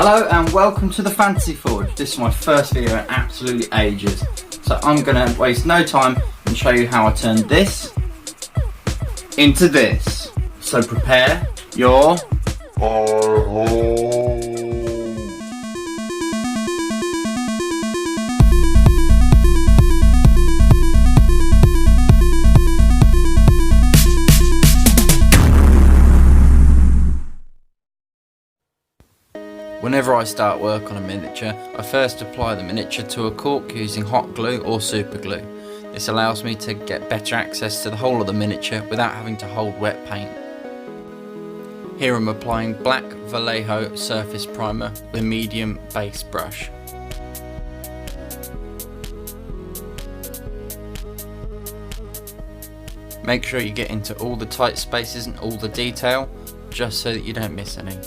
Hello and welcome to the Fantasy Forge. This is my first video in absolutely ages. So I'm going to waste no time and show you how I turned this into this. So prepare your Whenever I start work on a miniature, I first apply the miniature to a cork using hot glue or super glue. This allows me to get better access to the whole of the miniature without having to hold wet paint. Here I'm applying black Vallejo surface primer with a medium base brush. Make sure you get into all the tight spaces and all the detail, just so that you don't miss any.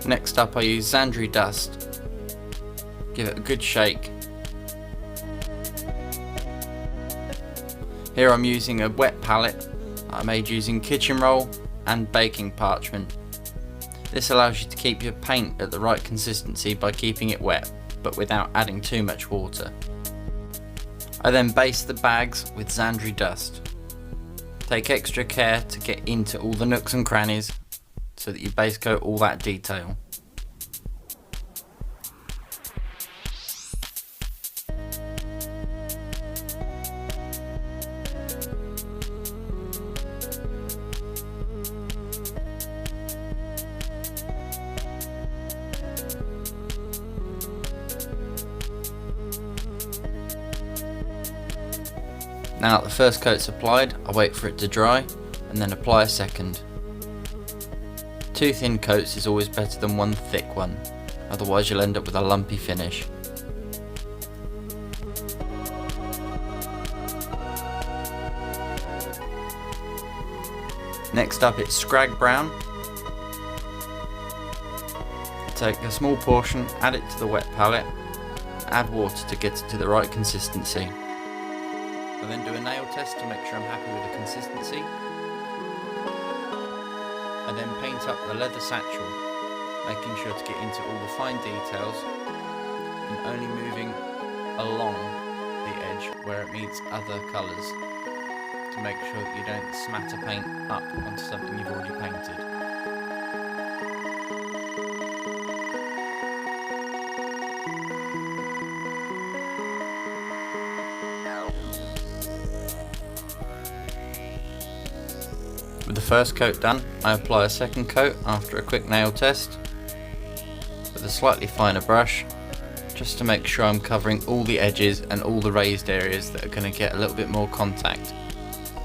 Next up I use Zandri dust. Give it a good shake. Here I'm using a wet palette that I made using kitchen roll and baking parchment. This allows you to keep your paint at the right consistency by keeping it wet, but without adding too much water. I then base the bags with Zandri dust. Take extra care to get into all the nooks and crannies so that you base coat all that detail. Now that the first coat's applied, I wait for it to dry and then apply a second. 2 thin coats is always better than 1 thick one, otherwise you'll end up with a lumpy finish. Next up it's Scrag Brown. Take a small portion, add it to the wet palette, add water to get it to the right consistency. I then do a nail test to make sure I'm happy with the consistency. I then paint up the leather satchel, making sure to get into all the fine details and only moving along the edge where it meets other colours to make sure that you don't smatter paint up onto something you've already painted. With the first coat done, I apply a second coat after a quick nail test with a slightly finer brush, just to make sure I'm covering all the edges and all the raised areas that are going to get a little bit more contact,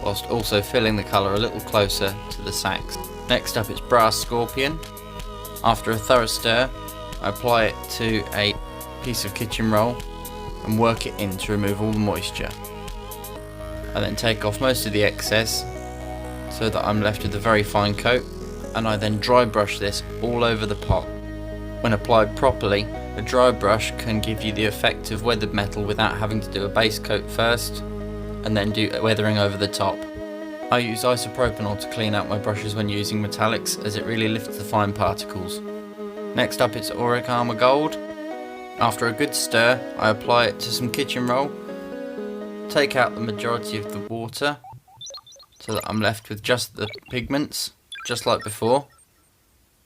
whilst also filling the colour a little closer to the sacks. Next up it's Brass Scorpion. After a thorough stir, I apply it to a piece of kitchen roll and work it in to remove all the moisture. I then take off most of the excess so that I'm left with a very fine coat, and I then dry brush this all over the pot. When applied properly, a dry brush can give you the effect of weathered metal without having to do a base coat first and then do weathering over the top. I use isopropanol to clean out my brushes when using metallics, as it really lifts the fine particles. Next up it's Ora Karma Gold. After a good stir, I apply it to some kitchen roll, take out the majority of the water so that I'm left with just the pigments, just like before,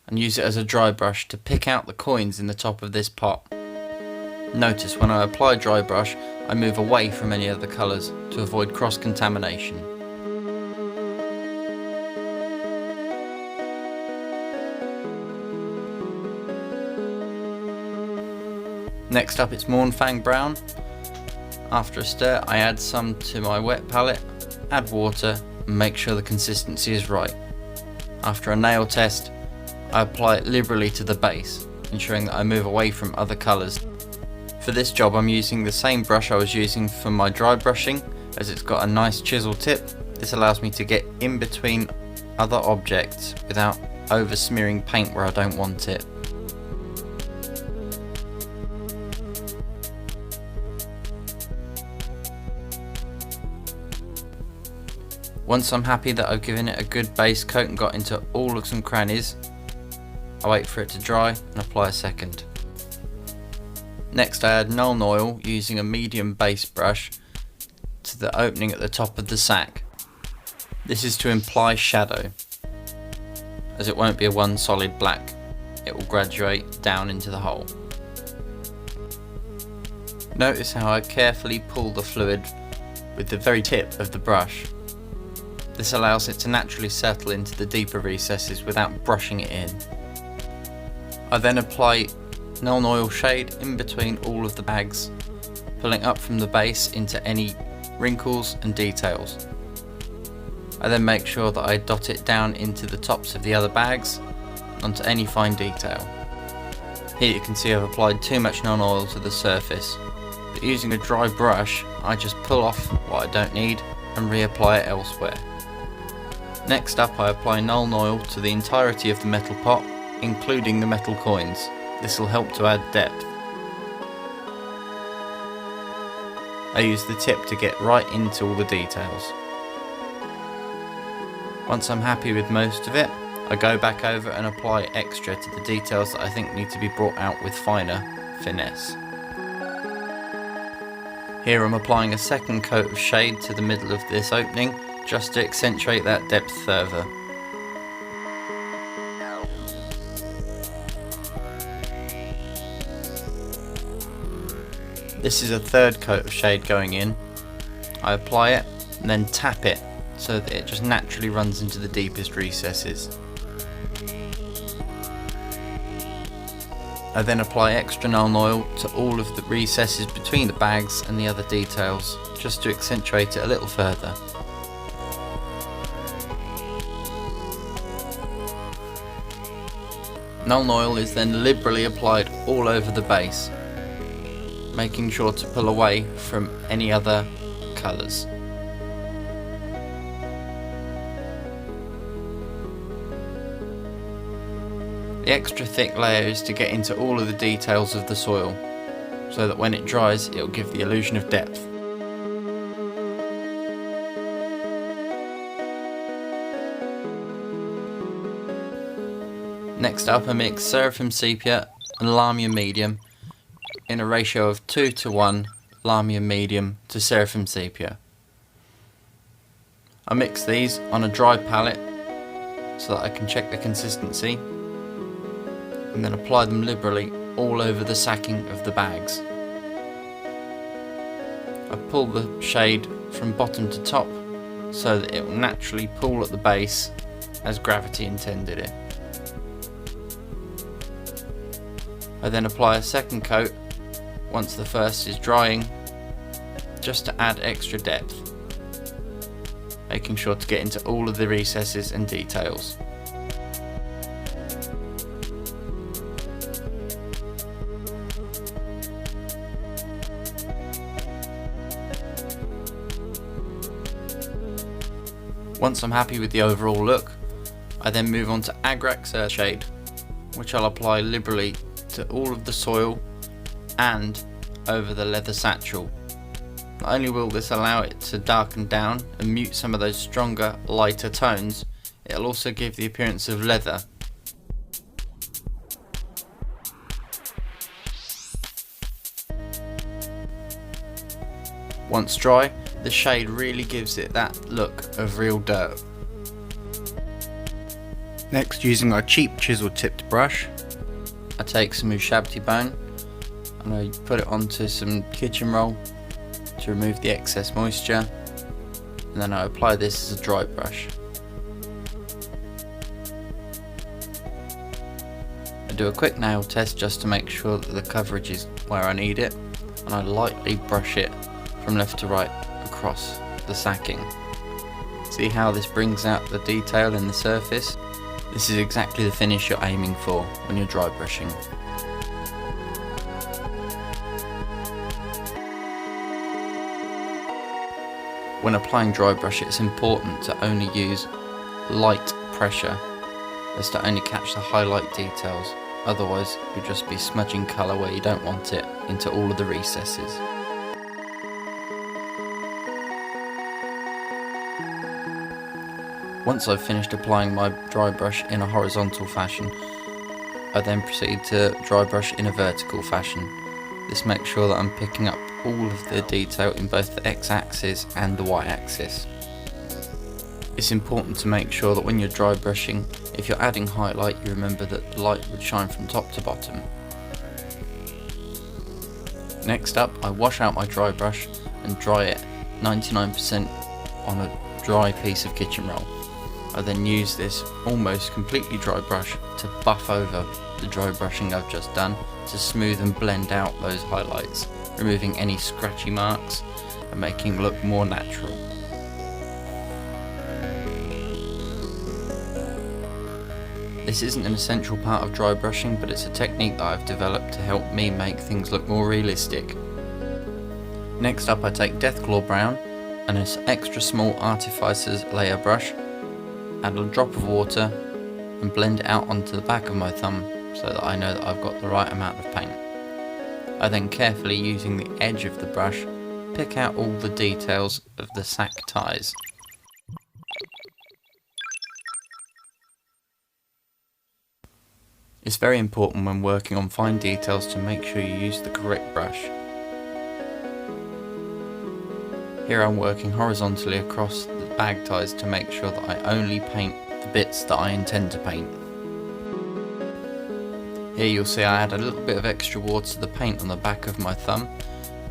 and use it as a dry brush to pick out the coins in the top of this pot. Notice when I apply dry brush, I move away from any other colours to avoid cross-contamination. Next up it's Morn Fang Brown. After a stir, I add some to my wet palette, add water, and make sure the consistency is right. After a nail test, I apply it liberally to the base, ensuring that I move away from other colours. For this job I'm using the same brush I was using for my dry brushing, as it's got a nice chisel tip. This allows me to get in between other objects without over smearing paint where I don't want it. Once I'm happy that I've given it a good base coat and got into all of some crannies, I wait for it to dry and apply a second. Next I add Nuln Oil using a medium base brush to the opening at the top of the sack. This is to imply shadow, as it won't be a one solid black, it will graduate down into the hole. Notice how I carefully pull the fluid with the very tip of the brush. This allows it to naturally settle into the deeper recesses without brushing it in. I then apply Nuln Oil shade in between all of the bags, pulling up from the base into any wrinkles and details. I then make sure that I dot it down into the tops of the other bags, onto any fine detail. Here you can see I've applied too much Nuln Oil to the surface, but using a dry brush I just pull off what I don't need and reapply it elsewhere. Next up I apply Nuln Oil to the entirety of the metal pot, including the metal coins. This will help to add depth. I use the tip to get right into all the details. Once I'm happy with most of it, I go back over and apply extra to the details that I think need to be brought out with finer finesse. Here I'm applying a second coat of shade to the middle of this opening, just to accentuate that depth further. This is a third coat of shade going in. I apply it and then tap it so that it just naturally runs into the deepest recesses. I then apply extra Nuln Oil to all of the recesses between the bags and the other details, just to accentuate it a little further. Nuln Oil is then liberally applied all over the base, making sure to pull away from any other colours. The extra thick layer is to get into all of the details of the soil, so that when it dries it will give the illusion of depth. Next up I mix Seraphim Sepia and Lamia Medium in a ratio of 2 to 1 Lamia Medium to Seraphim Sepia. I mix these on a dry palette so that I can check the consistency, and then apply them liberally all over the sacking of the bags. I pull the shade from bottom to top so that it will naturally pool at the base as gravity intended it. I then apply a second coat once the first is drying, just to add extra depth, making sure to get into all of the recesses and details. Once I'm happy with the overall look, I then move on to Agrax shade, which I'll apply liberally to all of the soil and over the leather satchel. Not only will this allow it to darken down and mute some of those stronger, lighter tones, it'll also give the appearance of leather. Once dry, the shade really gives it that look of real dirt. Next, using our cheap chisel tipped brush, I take some ushabti bone and I put it onto some kitchen roll to remove the excess moisture, and then I apply this as a dry brush. I do a quick nail test just to make sure that the coverage is where I need it, and I lightly brush it from left to right across the sacking. See how this brings out the detail in the surface? This is exactly the finish you're aiming for when you're dry brushing. When applying dry brush, it's important to only use light pressure as to only catch the highlight details, otherwise you'll just be smudging colour where you don't want it into all of the recesses. Once I've finished applying my dry brush in a horizontal fashion, I then proceed to dry brush in a vertical fashion. This makes sure that I'm picking up all of the detail in both the x-axis and the y-axis. It's important to make sure that when you're dry brushing, if you're adding highlight, you remember that the light would shine from top to bottom. Next up, I wash out my dry brush and dry it 99% on a dry piece of kitchen roll. I then use this almost completely dry brush to buff over the dry brushing I've just done to smooth and blend out those highlights, removing any scratchy marks and making it look more natural. This isn't an essential part of dry brushing, but it's a technique that I've developed to help me make things look more realistic. Next up, I take Deathclaw Brown and an extra small Artificer's layer brush, add a drop of water and blend it out onto the back of my thumb so that I know that I've got the right amount of paint. I then carefully, using the edge of the brush, pick out all the details of the sack ties. It's very important when working on fine details to make sure you use the correct brush. Here I'm working horizontally across the bag ties to make sure that I only paint the bits that I intend to paint. Here you'll see I add a little bit of extra water to the paint on the back of my thumb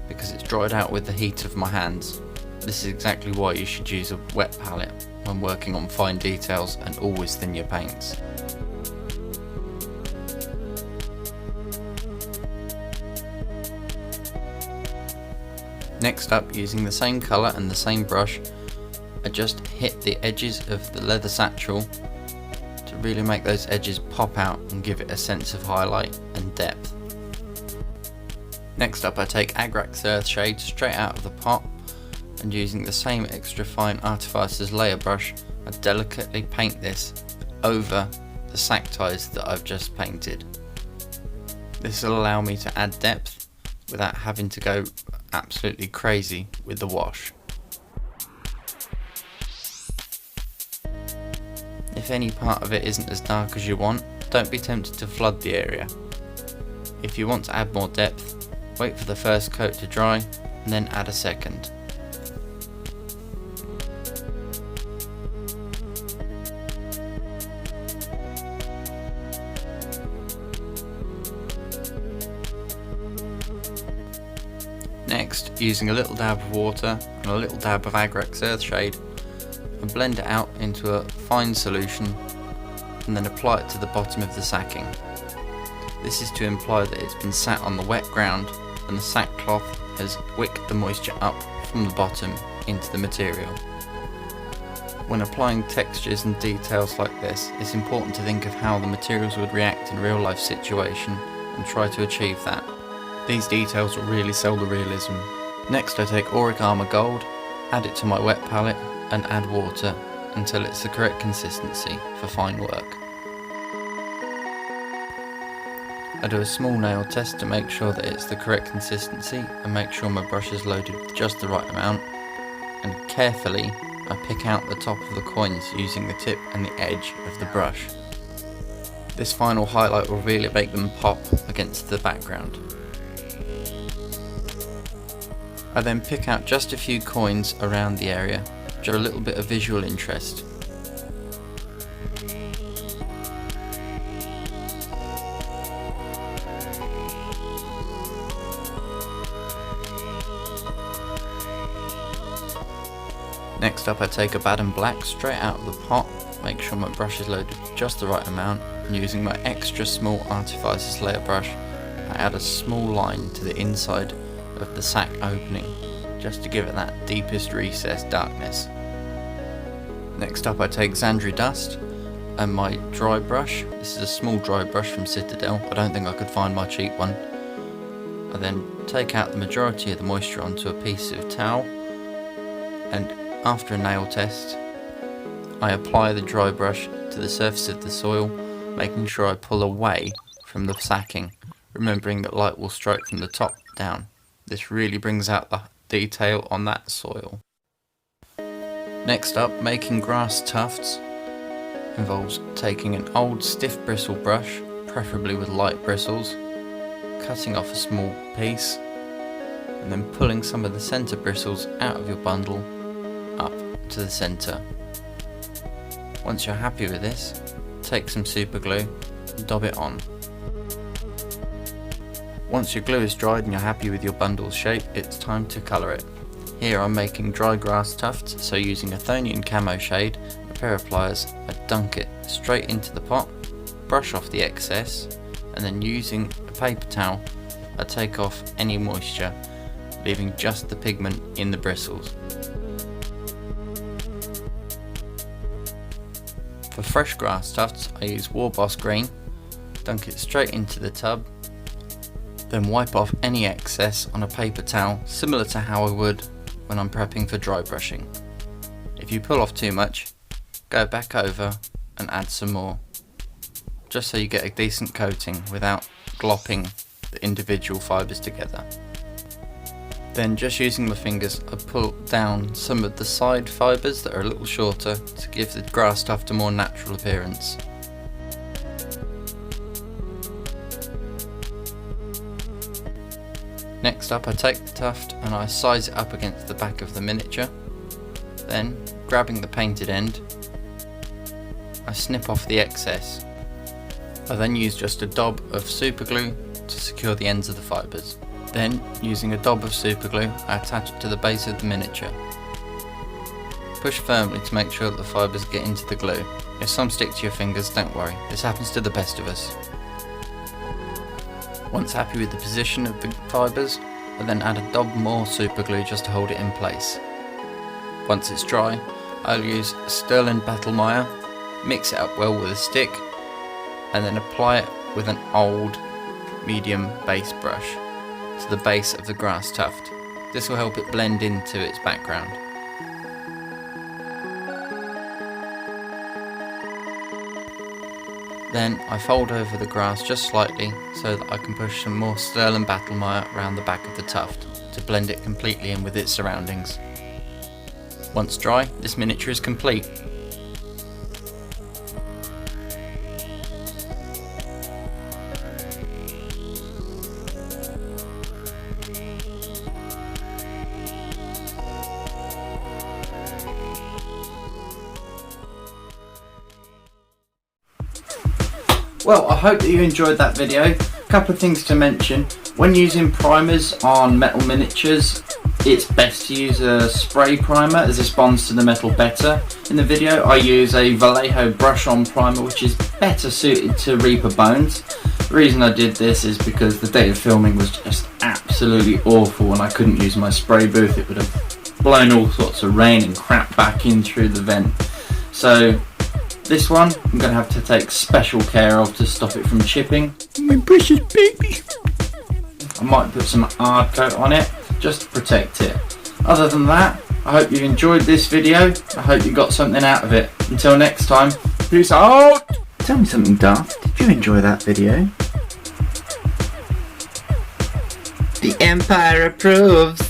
because it's dried out with the heat of my hands. This is exactly why you should use a wet palette when working on fine details, and always thin your paints. Next up, using the same colour and the same brush, I just hit the edges of the leather satchel to really make those edges pop out and give it a sense of highlight and depth. Next up, I take Agrax Earthshade straight out of the pot, and using the same extra fine Artificer's layer brush, I delicately paint this over the sack ties that I've just painted. This will allow me to add depth without having to go absolutely crazy with the wash. If any part of it isn't as dark as you want, don't be tempted to flood the area. If you want to add more depth, wait for the first coat to dry and then add a second. Next, using a little dab of water and a little dab of Agrax Earthshade, and blend it out into a fine solution and then apply it to the bottom of the sacking. This is to imply that it's been sat on the wet ground and the sackcloth has wicked the moisture up from the bottom into the material. When applying textures and details like this, it's important to think of how the materials would react in a real life situation and try to achieve that. These details will really sell the realism. Next, I take Ora Karma Gold, add it to my wet palette and add water until it's the correct consistency for fine work. I do a small nail test to make sure that it's the correct consistency and make sure my brush is loaded with just the right amount, and carefully I pick out the top of the coins using the tip and the edge of the brush. This final highlight will really make them pop against the background. I then pick out just a few coins around the area, for a little bit of visual interest. Next up, I take a Baden Black straight out of the pot, make sure my brush is loaded with just the right amount, and using my extra small Artificer's layer brush, I add a small line to the inside of the sack opening, just to give it that deepest recessed darkness. Next up, I take Xandri Dust and my dry brush. This is a small dry brush from Citadel. I don't think I could find my cheap one. I then take out the majority of the moisture onto a piece of towel, and after a nail test, I apply the dry brush to the surface of the soil, making sure I pull away from the sacking, remembering that light will strike from the top down. This really brings out the detail on that soil. Next up, making grass tufts involves taking an old stiff bristle brush, preferably with light bristles, cutting off a small piece, and then pulling some of the centre bristles out of your bundle up to the centre. Once you're happy with this, take some super glue and dab it on. Once your glue is dried and you're happy with your bundle's shape, it's time to colour it. Here I'm making dry grass tufts, so using a Thonian camo shade, a pair of pliers, I dunk it straight into the pot, brush off the excess, and then using a paper towel I take off any moisture, leaving just the pigment in the bristles. For fresh grass tufts I use Warboss green, dunk it straight into the tub, then wipe off any excess on a paper towel, similar to how I would when I'm prepping for dry brushing. If you pull off too much, go back over and add some more, just so you get a decent coating without glopping the individual fibres together. Then just using my fingers I pull down some of the side fibres that are a little shorter to give the grass tuft a more natural appearance. Next up I take the tuft and I size it up against the back of the miniature. Then, grabbing the painted end, I snip off the excess. I then use just a dab of super glue to secure the ends of the fibres. Then, using a dab of super glue, I attach it to the base of the miniature. Push firmly to make sure that the fibres get into the glue. If some stick to your fingers, don't worry, this happens to the best of us. Once happy with the position of the fibres, I then add a dab more super glue just to hold it in place. Once it's dry, I'll use Sterling Battlemire, mix it up well with a stick, and then apply it with an old medium base brush to the base of the grass tuft. This will help it blend into its background. Then I fold over the grass just slightly so that I can push some more Sterling Battlemire around the back of the tuft to blend it completely in with its surroundings. Once dry, this miniature is complete. Well, I hope that you enjoyed that video. A couple of things to mention. When using primers on metal miniatures, it's best to use a spray primer as this bonds to the metal better. In the video I use a Vallejo brush on primer which is better suited to Reaper bones. The reason I did this is because the day of filming was just absolutely awful and I couldn't use my spray booth. It would have blown all sorts of rain and crap back in through the vent. So this one I'm going to have to take special care of to stop it from chipping. My precious baby. I might put some hard coat on it just to protect it. Other than that, I hope you enjoyed this video. I hope you got something out of it. Until next time, peace out! Tell me something, Daft. Did you enjoy that video? The Empire approves.